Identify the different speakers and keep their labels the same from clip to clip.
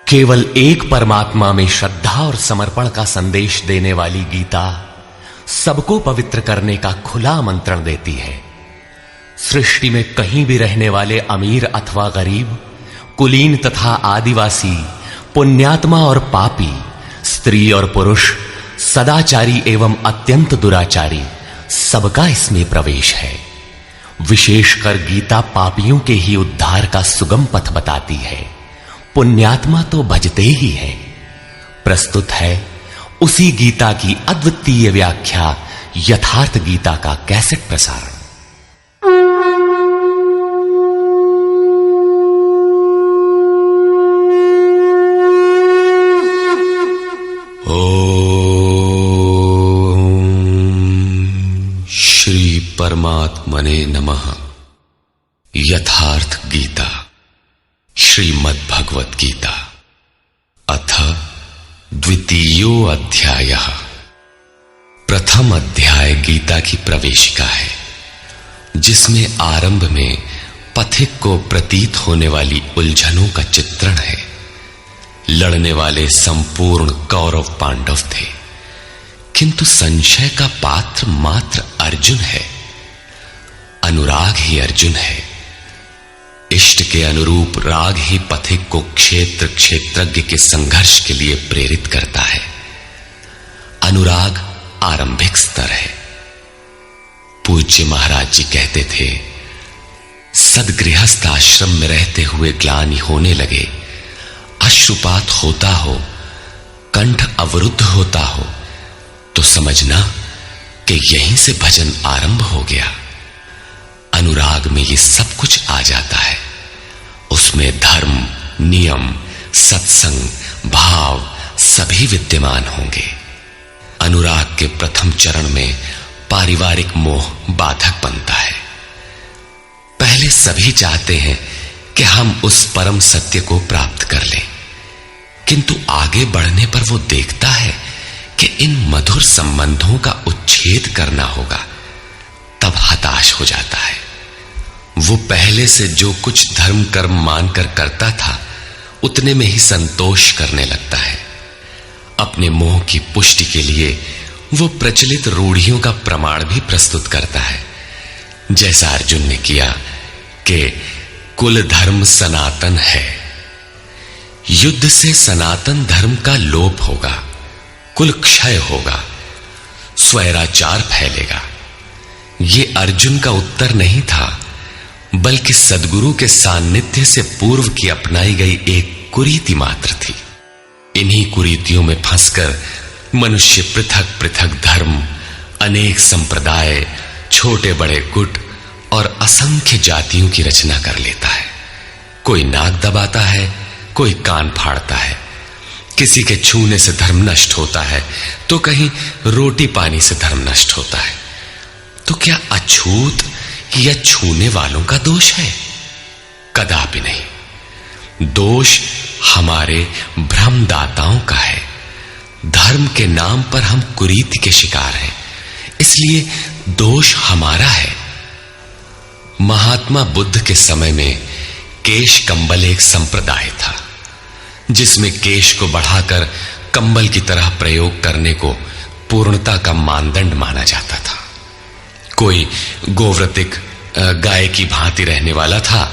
Speaker 1: केवल एक परमात्मा में श्रद्धा और समर्पण का संदेश देने वाली गीता सबको पवित्र करने का खुला आमंत्रण देती है। सृष्टि में कहीं भी रहने वाले अमीर अथवा गरीब, कुलीन तथा आदिवासी, पुण्यात्मा और पापी, स्त्री और पुरुष, सदाचारी एवं अत्यंत दुराचारी, सबका इसमें प्रवेश है। विशेषकर गीता पापियों के ही उद्धार का सुगम पथ बताती है। पुण्यात्मा तो भजते ही है। प्रस्तुत है उसी गीता की अद्वितीय व्याख्या यथार्थ गीता का कैसेट प्रसारण।
Speaker 2: श्री परमात्मने नमः। यथार्थ गीता, श्रीमद् भगवत गीता, अथ द्वितीयो अध्यायः। प्रथम अध्याय गीता की प्रवेशिका है, जिसमें आरंभ में पथिक को प्रतीत होने वाली उलझनों का चित्रण है। लड़ने वाले संपूर्ण कौरव पांडव थे, किंतु संशय का पात्र मात्र अर्जुन है। अनुराग ही अर्जुन है। इष्ट के अनुरूप राग ही पथिक को क्षेत्र क्षेत्रज्ञ के संघर्ष के लिए प्रेरित करता है। अनुराग आरंभिक स्तर है। पूज्य महाराज जी कहते थे, सदगृहस्थ आश्रम में रहते हुए ग्लानि होने लगे, अश्रुपात होता हो, कंठ अवरुद्ध होता हो, तो समझना कि यहीं से भजन आरंभ हो गया। अनुराग में ये सब कुछ आ जाता है। उसमें धर्म, नियम, सत्संग, भाव सभी विद्यमान होंगे। अनुराग के प्रथम चरण में पारिवारिक मोह बाधक बनता है। पहले सभी चाहते हैं कि हम उस परम सत्य को प्राप्त कर लें, किंतु आगे बढ़ने पर वो देखता है कि इन मधुर संबंधों का उच्छेद करना होगा। तब हताश हो जाता है। वो पहले से जो कुछ धर्म कर्म मानकर करता था, उतने में ही संतोष करने लगता है। अपने मोह की पुष्टि के लिए वो प्रचलित रूढ़ियों का प्रमाण भी प्रस्तुत करता है, जैसा अर्जुन ने किया कि कुल धर्म सनातन है। युद्ध से सनातन धर्म का लोप होगा, कुल क्षय होगा, स्वैराचार फैलेगा। ये अर्जुन का उत्तर नहीं था, बल्कि सद्गुरु के सान्निध्य से पूर्व की अपनाई गई एक कुरीति मात्र थी। इन्हीं कुरीतियों में फंसकर मनुष्य पृथक पृथक धर्म, अनेक संप्रदाय, छोटे बड़े गुट और असंख्य जातियों की रचना कर लेता है। कोई नाक दबाता है, कोई कान फाड़ता है। किसी के छूने से धर्म नष्ट होता है, तो कहीं रोटी पानी से धर्म नष्ट होता है। तो क्या अछूत या छूने वालों का दोष है? कदापि नहीं। दोष हमारे भ्रमदाताओं का है। धर्म के नाम पर हम कुरीति के शिकार हैं, इसलिए दोष हमारा है। महात्मा बुद्ध के समय में केश कंबल एक संप्रदाय था, जिसमें केश को बढ़ाकर कंबल की तरह प्रयोग करने को पूर्णता का मानदंड माना जाता था। कोई गोव्रतिक गाय की भांति रहने वाला था,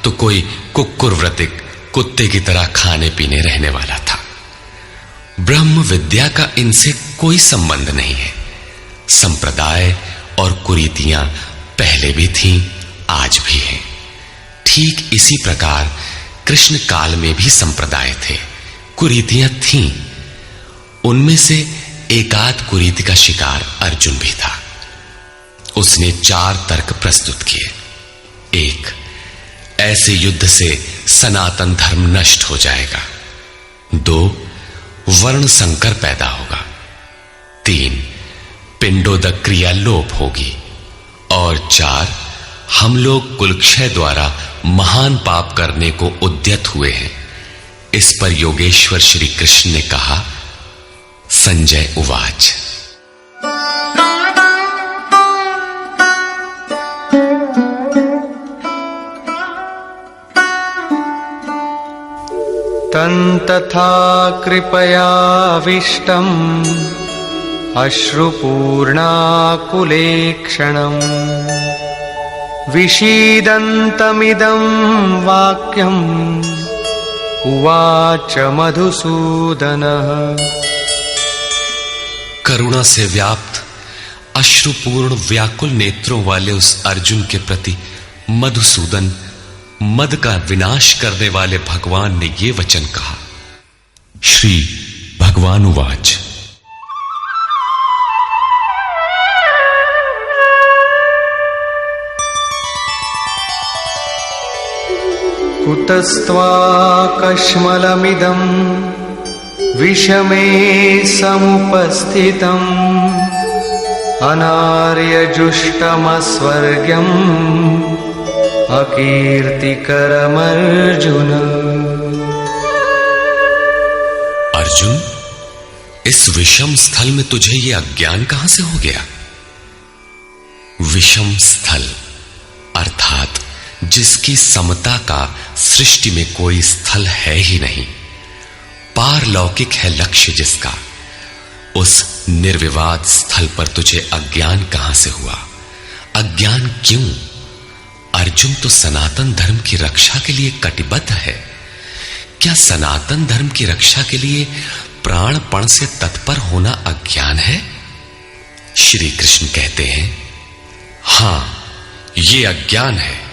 Speaker 2: तो कोई कुक्कुरव्रतिक कुत्ते की तरह खाने पीने रहने वाला था। ब्रह्म विद्या का इनसे कोई संबंध नहीं है। संप्रदाय और कुरीतियां पहले भी थीं, आज भी हैं। ठीक इसी प्रकार कृष्ण काल में भी संप्रदाय थे, कुरीतियां थीं। उनमें से एकाध कुरीति का शिकार अर्जुन भी था। उसने 4 तर्क प्रस्तुत किए। 1, ऐसे युद्ध से सनातन धर्म नष्ट हो जाएगा। 2, वर्ण संकर पैदा होगा। 3, पिंडोदक क्रिया लोप होगी। और 4, हम लोग कुलक्षय द्वारा महान पाप करने को उद्यत हुए हैं। इस पर योगेश्वर श्री कृष्ण ने कहा, संजय उवाच।
Speaker 3: तन्तथा कृपयाविष्टम् अश्रुपूर्णाकुलेक्षणम् विषीदन्तमिदं वाक्यम् उवाच मधुसूदनः।
Speaker 2: करुणा से व्याप्त अश्रुपूर्ण व्याकुल नेत्रों वाले उस अर्जुन के प्रति मधुसूदन, मद का विनाश करने वाले भगवान ने ये वचन कहा। श्री भगवान उवाच।
Speaker 3: कुतस्त्वाकश्मलमिदं विषमे समुपस्थितम् अनार्यजुष्टमस्वर्ग्यम् अकीर्तिकरमर्जुन।
Speaker 2: अर्जुन, इस विषम स्थल में तुझे ये अज्ञान कहां से हो गया? विषम स्थल अर्थात जिसकी समता का सृष्टि में कोई स्थल है ही नहीं, पारलौकिक है लक्ष्य जिसका, उस निर्विवाद स्थल पर तुझे अज्ञान कहां से हुआ? अज्ञान क्यों? अर्जुन तो सनातन धर्म की रक्षा के लिए कटिबद्ध है। क्या सनातन धर्म की रक्षा के लिए प्राणपण से तत्पर होना अज्ञान है? श्री कृष्ण कहते हैं, हां, यह अज्ञान है।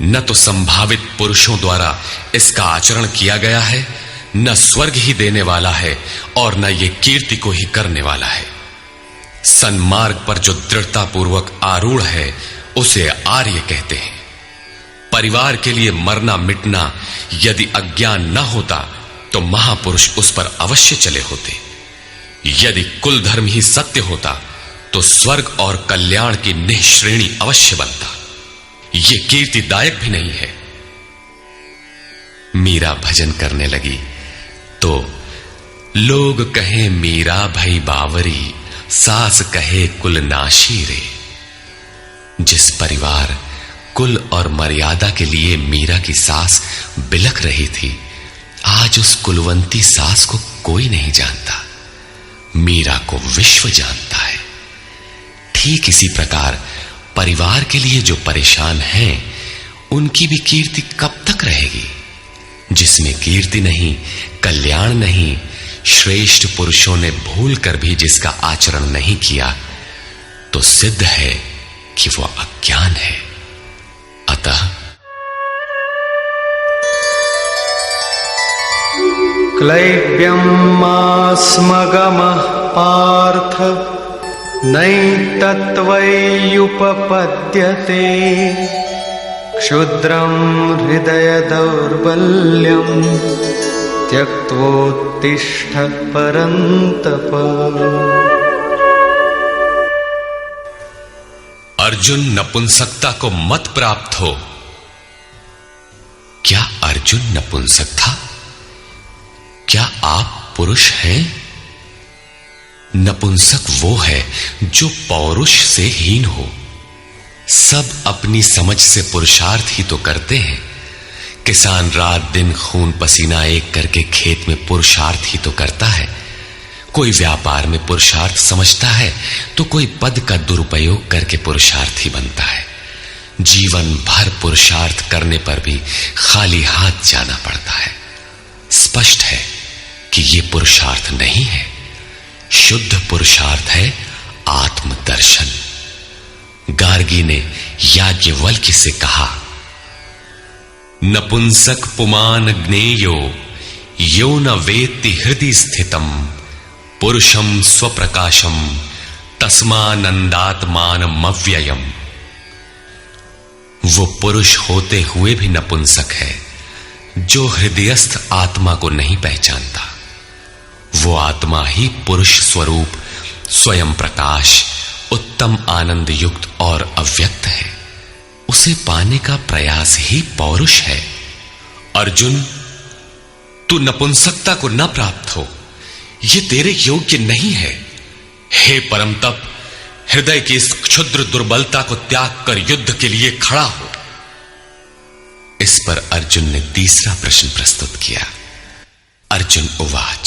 Speaker 2: न तो संभावित पुरुषों द्वारा इसका आचरण किया गया है, न स्वर्ग ही देने वाला है और न ये कीर्ति को ही करने वाला है। सन्मार्ग पर जो दृढ़ता पूर्वक आरूढ़ है उसे आर्य कहते हैं। परिवार के लिए मरना मिटना यदि अज्ञान न होता तो महापुरुष उस पर अवश्य चले होते। यदि कुल धर्म ही सत्य होता तो स्वर्ग और कल्याण की निःश्रेणी अवश्य बनता। ये कीर्तिदायक भी नहीं है। मीरा भजन करने लगी तो लोग कहें मीरा भई बावरी, सास कहे कुल नाशी रे। जिस परिवार, कुल और मर्यादा के लिए मीरा की सास बिलख रही थी, आज उस कुलवंती सास को कोई नहीं जानता। मीरा को विश्व जानता है। ठीक इसी प्रकार परिवार के लिए जो परेशान हैं, उनकी भी कीर्ति कब तक रहेगी? जिसमें कीर्ति नहीं, कल्याण नहीं, श्रेष्ठ पुरुषों ने भूल कर भी जिसका आचरण नहीं किया, तो सिद्ध है कि वह अज्ञान है। अतः
Speaker 3: क्लैब्यमास्मगमः पार्थ नैतत्त्वय्युपपद्यते क्षुद्रं हृदय दौर्बल्यं त्यक्त्वोत्तिष्ठ परन्तप।
Speaker 2: अर्जुन, नपुंसकता को मत प्राप्त हो। क्या अर्जुन नपुंसक था? क्या आप पुरुष हैं? नपुंसक वो है जो पौरुष से हीन हो। सब अपनी समझ से पुरुषार्थ ही तो करते हैं। किसान रात दिन खून पसीना एक करके खेत में पुरुषार्थ ही तो करता है। कोई व्यापार में पुरुषार्थ समझता है तो कोई पद का दुरुपयोग करके पुरुषार्थी बनता है। जीवन भर पुरुषार्थ करने पर भी खाली हाथ जाना पड़ता है। स्पष्ट है कि यह पुरुषार्थ नहीं है। शुद्ध पुरुषार्थ है आत्मदर्शन। गार्गी ने याज्ञवल्क्य से कहा, नपुंसक पुमान ज्ञेयो यो न वेत्ति हृदि स्थितम पुरुषम स्वप्रकाशम तस्मानंदात्मानमव्ययम्। वो पुरुष होते हुए भी नपुंसक है जो हृदयस्थ आत्मा को नहीं पहचानता। वो आत्मा ही पुरुष स्वरूप, स्वयं प्रकाश, उत्तम आनंद युक्त और अव्यक्त है। उसे पाने का प्रयास ही पौरुष है। अर्जुन, तू नपुंसकता को न प्राप्त हो, यह तेरे योग्य नहीं है। हे परम तप, हृदय की इस क्षुद्र दुर्बलता को त्याग कर युद्ध के लिए खड़ा हो। इस पर अर्जुन ने तीसरा प्रश्न प्रस्तुत किया। अर्जुन उवाच।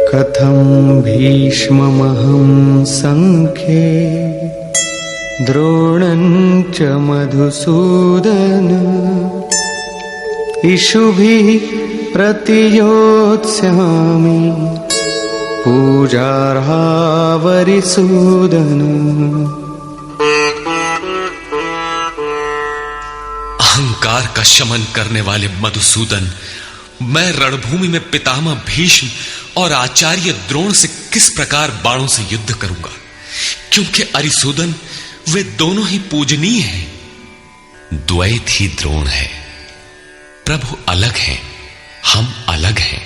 Speaker 3: कथं भीष्ममहं संख्ये द्रोणं च मधुसूदन इषुभिः प्रतियोत्स्यामि पूजार्हा वरिसूदन।
Speaker 2: अहंकार का शमन करने वाले मधुसूदन, मैं रणभूमि में पितामह भीष्म और आचार्य द्रोण से किस प्रकार बाणों से युद्ध करूंगा, क्योंकि अरिसूदन वे दोनों ही पूजनीय हैं। द्वैत ही द्रोण है। प्रभु अलग हैं, हम अलग हैं।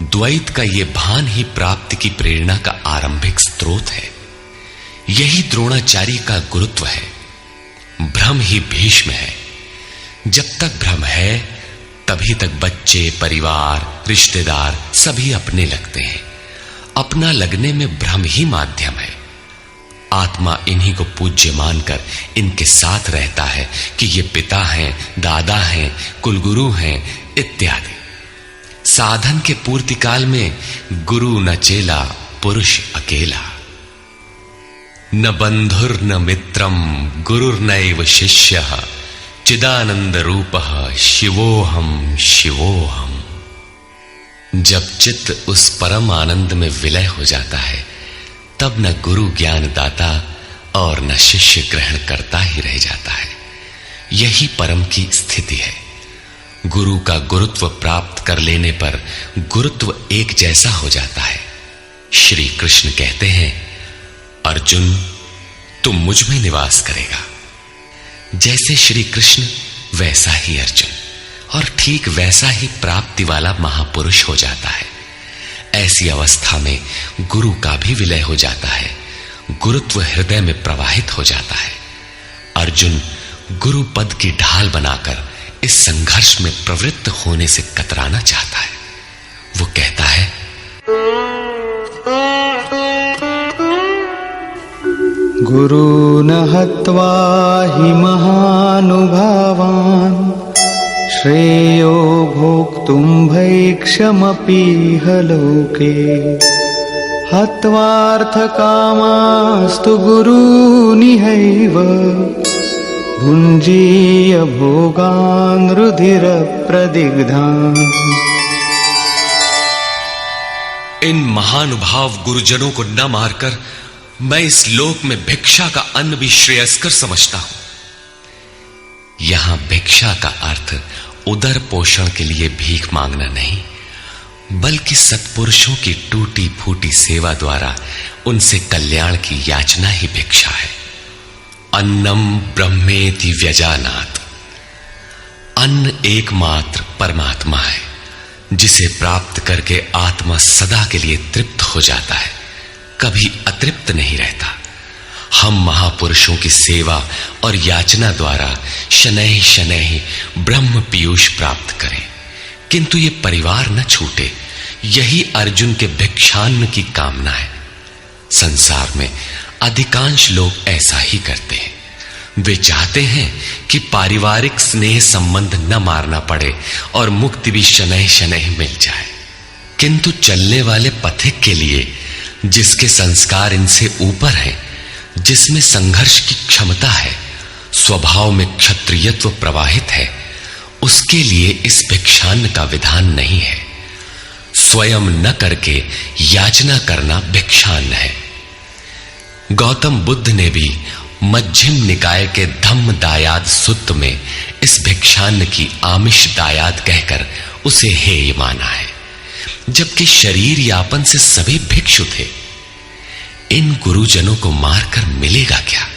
Speaker 2: द्वैत का ये भान ही प्राप्ति की प्रेरणा का आरंभिक स्रोत है। यही द्रोणाचार्य का गुरुत्व है। भ्रम ही भीष्म है। जब तक भ्रम है तभी तक बच्चे, परिवार, रिश्तेदार सभी अपने लगते हैं। अपना लगने में भ्रम ही माध्यम है। आत्मा इन्हीं को पूज्य मानकर इनके साथ रहता है कि ये पिता हैं, दादा हैं, कुलगुरु हैं इत्यादि। साधन के पूर्ति काल में गुरु न चेला, पुरुष अकेला। न बंधुर न मित्रम गुरुर्नैव शिष्यः चिदानंद रूपः शिवोहम शिवोहम। जब चित्त उस परम आनंद में विलय हो जाता है तब न गुरु ज्ञान दाता और न शिष्य ग्रहण करता ही रह जाता है। यही परम की स्थिति है। गुरु का गुरुत्व प्राप्त कर लेने पर गुरुत्व एक जैसा हो जाता है। श्री कृष्ण कहते हैं, अर्जुन तुम मुझ में निवास करेगा। जैसे श्री कृष्ण वैसा ही अर्जुन और ठीक वैसा ही प्राप्ति वाला महापुरुष हो जाता है। ऐसी अवस्था में गुरु का भी विलय हो जाता है। गुरुत्व हृदय में प्रवाहित हो जाता है। अर्जुन गुरु पद की ढाल बनाकर इस संघर्ष में प्रवृत्त होने से कतराना चाहता है। वो कहता है,
Speaker 3: गुरून् हत्वा हि महानुभावान् श्रेयो भोक्तुं भैक्षमपीह लोके हत्वार्थकामास्तु गुरूनिहैव भुञ्जीय भोगान् रुधिरप्रदिग्धान्।
Speaker 2: इन महानुभाव गुरुजनों को न मारकर मैं इस लोक में भिक्षा का अन्न भी श्रेयस्कर समझता हूं। यहां भिक्षा का अर्थ उदर पोषण के लिए भीख मांगना नहीं, बल्कि सत्पुरुषों की टूटी फूटी सेवा द्वारा उनसे कल्याण की याचना ही भिक्षा है। अन्नम ब्रह्मेति व्यजानात्। अन्न एकमात्र परमात्मा है, जिसे प्राप्त करके आत्मा सदा के लिए तृप्त हो जाता है, कभी अतृप्त नहीं रहता। हम महापुरुषों की सेवा और याचना द्वारा शनैः शनैः ब्रह्म पीयूष प्राप्त करें, किंतु ये परिवार न छूटे। यही अर्जुन के भिक्षान्न की कामना है। संसार में अधिकांश लोग ऐसा ही करते हैं। वे चाहते हैं कि पारिवारिक स्नेह संबंध न मारना पड़े और मुक्ति भी शनैः शनैः मिल जाए, किंतु चलने वाले पथिक के लिए, जिसके संस्कार इनसे ऊपर है, जिसमें संघर्ष की क्षमता है, स्वभाव में क्षत्रियत्व प्रवाहित है, उसके लिए इस भिक्षान्न का विधान नहीं है। स्वयं न करके याचना करना भिक्षान्न है। गौतम बुद्ध ने भी मध्यम निकाय के धम्म दायाद सुत्त में इस भिक्षान्न की आमिष दायाद कहकर उसे हेय माना है, जबकि शरीर यापन से सभी भिक्षु थे। इन गुरुजनों को मारकर मिलेगा क्या?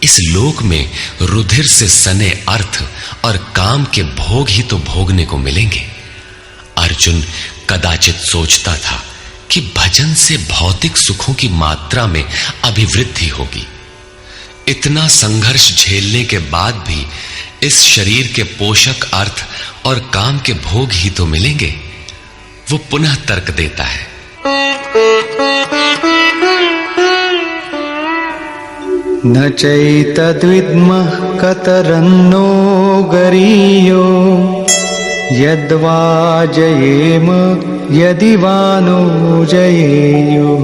Speaker 2: इस लोक में रुधिर से सने अर्थ और काम के भोग ही तो भोगने को मिलेंगे। अर्जुन कदाचित सोचता था कि भजन से भौतिक सुखों की मात्रा में अभिवृद्धि होगी। इतना संघर्ष झेलने के बाद भी इस शरीर के पोषक अर्थ और काम के भोग ही तो मिलेंगे। वो पुनः तर्क देता है,
Speaker 3: न चैतद्विद्मः कतरन्नो गरीयो यद्वा जयेम यदि वा नो जयेयुः।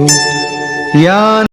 Speaker 3: यानन्तश्चार्थकामाः